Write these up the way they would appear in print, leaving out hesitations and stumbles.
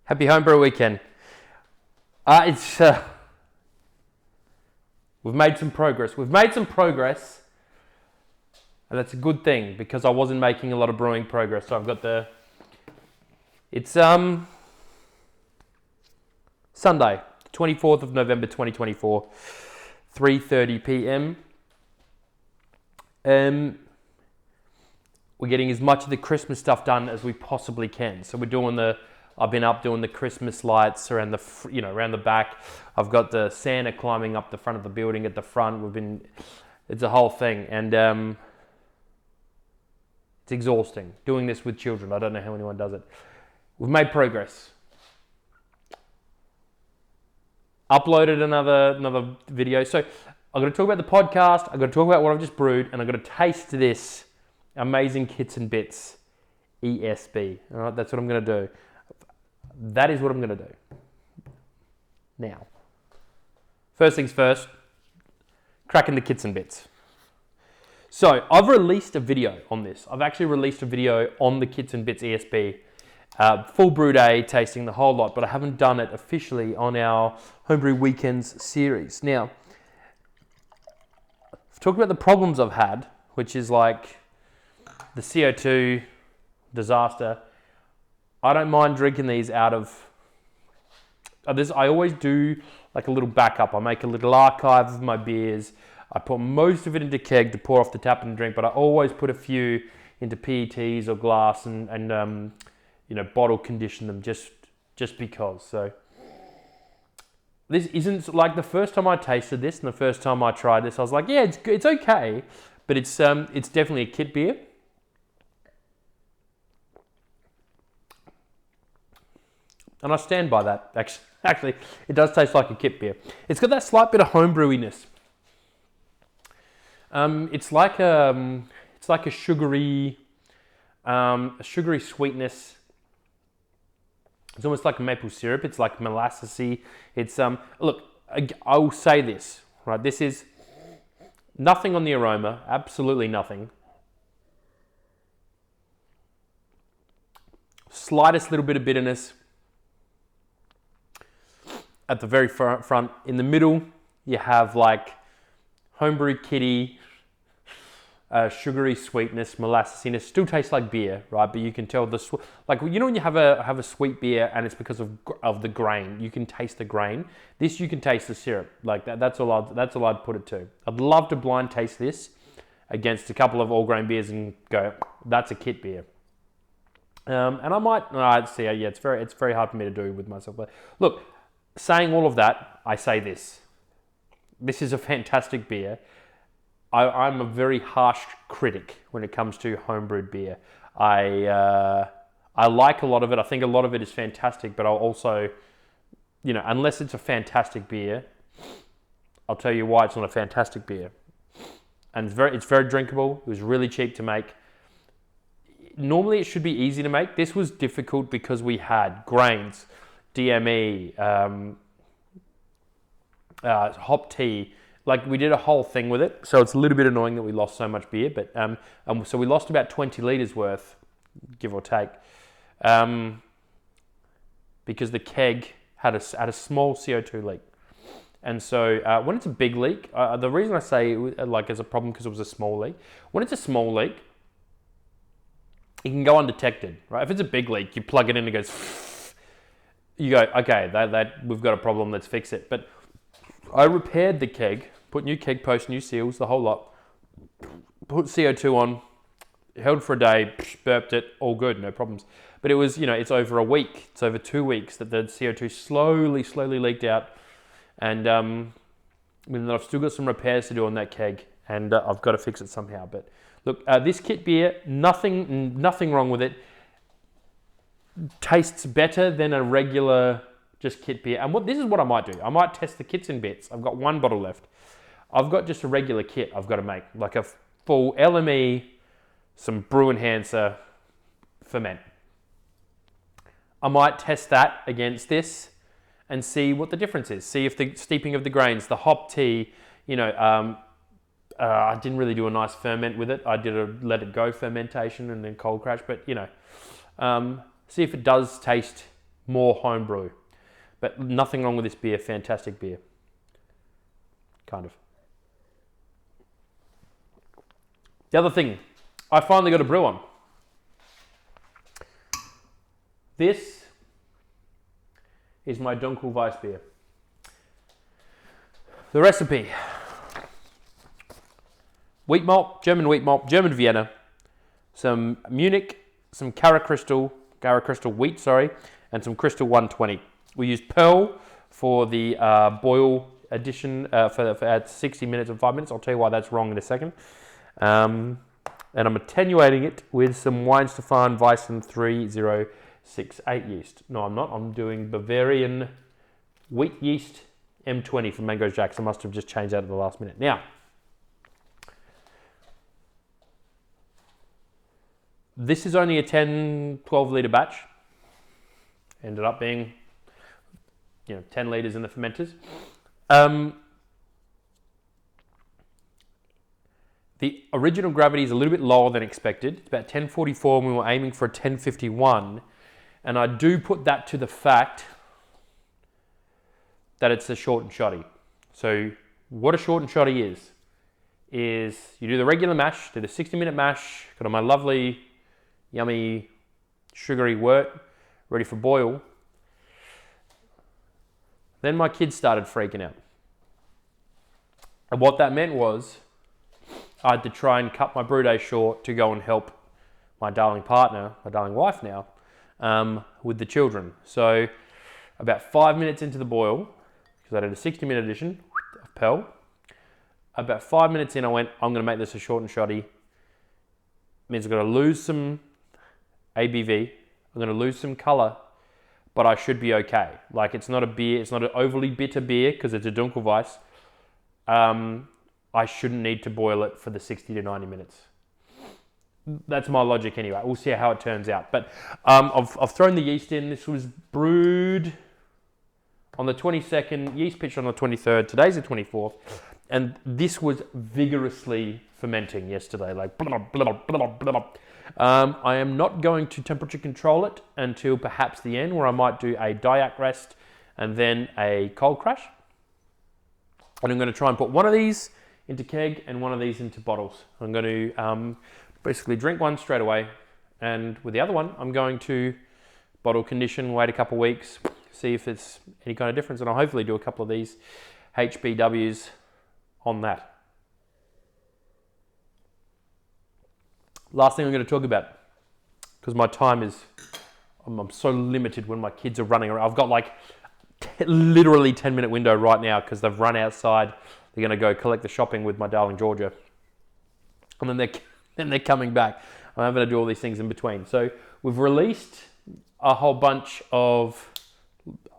Happy Homebrew Weekend. We've made some progress. And that's a good thing because I wasn't making a lot of brewing progress. So I've got it's Sunday, 24th of November 2024, 3:30 p.m. We're getting as much of the Christmas stuff done as we possibly can. So I've been up doing the Christmas lights around around the back. I've got the Santa climbing up the front of the building at the front. It's a whole thing, and it's exhausting doing this with children. I don't know how anyone does it. We've made progress. Uploaded another video. So I'm going to talk about the podcast. I'm going to talk about what I've just brewed, and I'm going to taste this amazing Kits and Bits ESB. All right, that's what I'm going to do. That is what I'm going to do. Now, first things first, cracking the Kits and Bits. So I've released a video on this. I've actually released a video on the Kits and Bits ESB, full brew day, tasting the whole lot, but I haven't done it officially on our Homebrew Weekends series. Now, I've talked about the problems I've had, which is like the CO2 disaster. I don't mind drinking these out of this. I always do like a little backup. I make a little archive of my beers. I put most of it into keg to pour off the tap and drink, but I always put a few into PETs or glass and bottle condition them just because. So this isn't like the first time I tasted this and the first time I tried this. I was like, yeah, it's okay, but it's definitely a kit beer. And I stand by that. Actually, it does taste like a kit beer. It's got that slight bit of homebrewiness. It's like a sugary sweetness. It's almost like a maple syrup. It's like molassesy. It's look. I will say this, right? This is nothing on the aroma. Absolutely nothing. Slightest little bit of bitterness at the very front. In the middle, you have like homebrew kitty, sugary sweetness, molassesiness. Still tastes like beer, right? But you can tell when you have a sweet beer and it's because of the grain. You can taste the grain. This you can taste the syrup. Like that. That's all I'd put it to. I'd love to blind taste this against a couple of all grain beers and go, that's a kit beer. And I might see. Yeah, it's very hard for me to do with myself. But look. Saying all of that, I say this. This is a fantastic beer. I'm a very harsh critic when it comes to homebrewed beer. I like a lot of it. I think a lot of it is fantastic, but I'll also, unless it's a fantastic beer, I'll tell you why it's not a fantastic beer. And it's very drinkable. It was really cheap to make. Normally it should be easy to make. This was difficult because we had grains, DME, hop tea. Like we did a whole thing with it, so it's a little bit annoying that we lost so much beer. But so we lost about 20 litres worth, give or take, because the keg had a small CO2 leak. And so when it's a big leak, the reason I say it's a problem because it was a small leak. When it's a small leak, it can go undetected, right? If it's a big leak, you plug it in and it goes. You go, okay, that we've got a problem, let's fix it. But I repaired the keg, put new keg posts, new seals, the whole lot, put CO2 on, held for a day, burped it, all good, no problems. But it was, it's over a week, it's over 2 weeks that the CO2 slowly leaked out. And then I've still got some repairs to do on that keg, and I've got to fix it somehow. But look, this kit beer, nothing wrong with it. Tastes better than a regular just kit beer. And this is what I might do. I might test the Kits and Bits. I've got one bottle left. I've got just a regular kit I've got to make, like a full LME, some brew enhancer, ferment. I might test that against this and see what the difference is. See if the steeping of the grains, the hop tea, I didn't really do a nice ferment with it. I did a let it go fermentation and then cold crash, but see if it does taste more homebrew. But nothing wrong with this beer, fantastic beer. Kind of. The other thing, I finally got a brew on. This is my Dunkelweiss beer. The recipe: wheat malt, German Vienna, some Munich, some Cara Crystal wheat, and some Crystal 120. We used Pearl for the boil addition for at 60 minutes and 5 minutes. I'll tell you why that's wrong in a second. And I'm attenuating it with some Weinstefan Weissen 3068 yeast. No, I'm not. I'm doing Bavarian wheat yeast M20 from Mango Jacks. I must have just changed that at the last minute. Now, this is only a 10, 12 litre batch. Ended up being 10 litres in the fermenters. The original gravity is a little bit lower than expected. It's about 1044 and we were aiming for a 1051. And I do put that to the fact that it's a short and shoddy. So what a short and shoddy is you do the regular mash, do the 60-minute mash, got on my lovely, yummy, sugary wort, ready for boil. Then my kids started freaking out. And what that meant was I had to try and cut my brew day short to go and help my darling partner, my darling wife now, with the children. So about 5 minutes into the boil, because I did a 60-minute edition of Pearl, about 5 minutes in I went, I'm going to make this a short and shoddy. Means I'm going to lose some ABV, I'm going to lose some colour, but I should be okay. Like, it's not a beer, it's not an overly bitter beer because it's a Dunkelweiss. I shouldn't need to boil it for the 60 to 90 minutes. That's my logic anyway. We'll see how it turns out. But I've thrown the yeast in. This was brewed on the 22nd, yeast pitched on the 23rd. Today's the 24th. And this was vigorously fermenting yesterday. Like, blah, blah, blah, blah. I am not going to temperature control it until perhaps the end, where I might do a diac rest and then a cold crash. And I'm going to try and put one of these into keg and one of these into bottles. I'm going to basically drink one straight away, and with the other one, I'm going to bottle condition, wait a couple of weeks, see if it's any kind of difference, and I'll hopefully do a couple of these HBWs on that. Last thing I'm going to talk about, because my time is, I'm so limited when my kids are running around. I've got like literally 10-minute window right now because they've run outside. They're going to go collect the shopping with my darling Georgia. And then they're coming back. I'm having to do all these things in between. So we've released a whole bunch of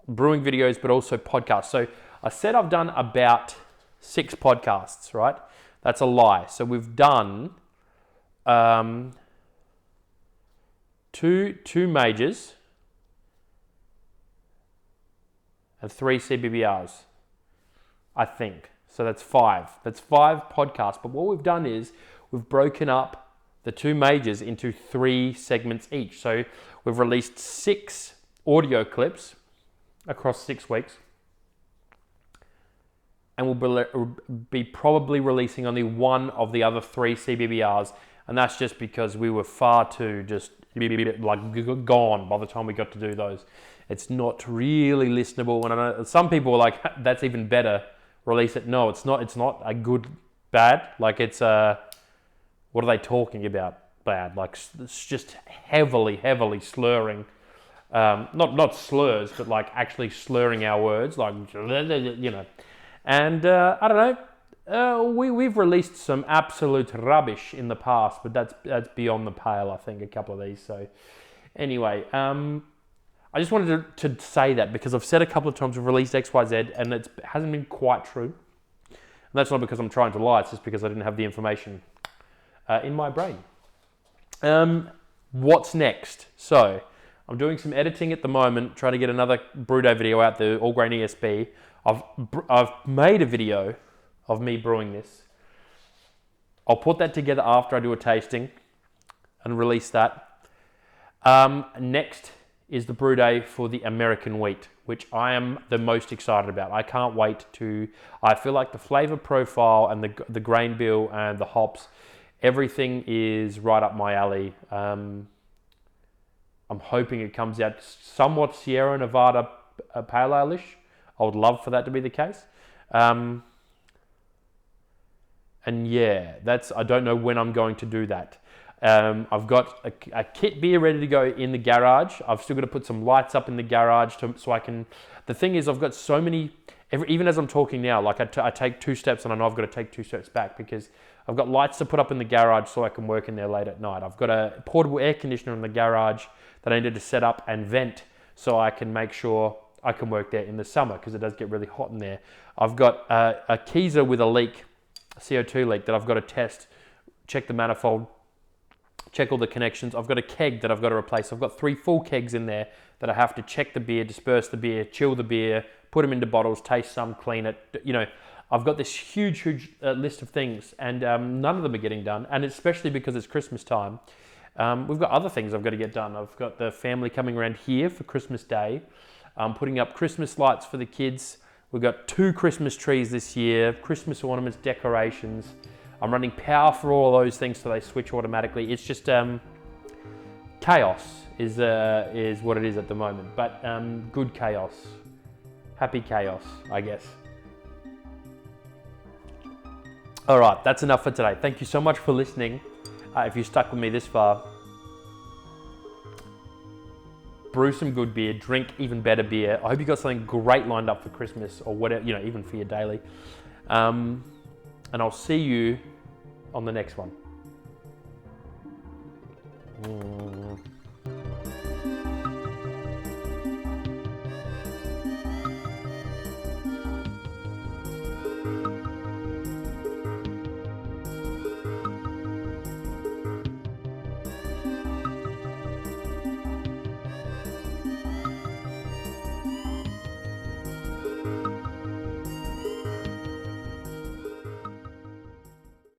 brewing videos, but also podcasts. So I said I've done about 6 podcasts, right? That's a lie. So we've done two majors and 3 CBBRs, I think. So that's 5. That's 5 podcasts. But what we've done is we've broken up the 2 majors into 3 segments each. So we've released 6 audio clips across 6 weeks. And we'll be probably releasing only one of the other 3 CBBRs. And that's just because we were far too just like gone by the time we got to do those. It's not really listenable. And I know some people are like, that's even better, release it. No, it's not. It's not a good bad. Like, it's what are they talking about bad? Like, it's just heavily slurring. Not slurs, but like actually slurring our words, like, you know. And I don't know, we've released some absolute rubbish in the past, but that's beyond the pale, I think, a couple of these. So anyway, I just wanted to say that because I've said a couple of times we've released XYZ and it hasn't been quite true. And that's not because I'm trying to lie, it's just because I didn't have the information in my brain. What's next? So I'm doing some editing at the moment, trying to get another brew day video out, the All Grain ESB. I've made a video of me brewing this. I'll put that together after I do a tasting and release that. Next is the brew day for the American wheat, which I am the most excited about. I can't wait I feel like the flavor profile and the grain bill and the hops, everything is right up my alley. I'm hoping it comes out somewhat Sierra Nevada pale ale-ish. I would love for that to be the case. And yeah, I don't know when I'm going to do that. I've got a kit beer ready to go in the garage. I've still got to put some lights up in the garage so I can... The thing is, I've got so many... Even as I'm talking now, like I take 2 steps and I know I've got to take 2 steps back because I've got lights to put up in the garage so I can work in there late at night. I've got a portable air conditioner in the garage that I needed to set up and vent so I can make sure I can work there in the summer because it does get really hot in there. I've got a Keyser with a leak, a CO2 leak that I've got to test, check the manifold, check all the connections. I've got a keg that I've got to replace. I've got 3 full kegs in there that I have to check the beer, disperse the beer, chill the beer, put them into bottles, taste some, clean it. You know, I've got this huge list of things, and none of them are getting done, and especially because it's Christmas time. We've got other things I've got to get done. I've got the family coming around here for Christmas Day. I'm putting up Christmas lights for the kids. We've got 2 Christmas trees this year, Christmas ornaments, decorations. I'm running power for all those things so they switch automatically. It's just chaos is what it is at the moment, but good chaos. Happy chaos, I guess. All right, that's enough for today. Thank you so much for listening. If you stuck with me this far, brew some good beer, drink even better beer. I hope you got something great lined up for Christmas or whatever, you know, even for your daily. And I'll see you on the next one.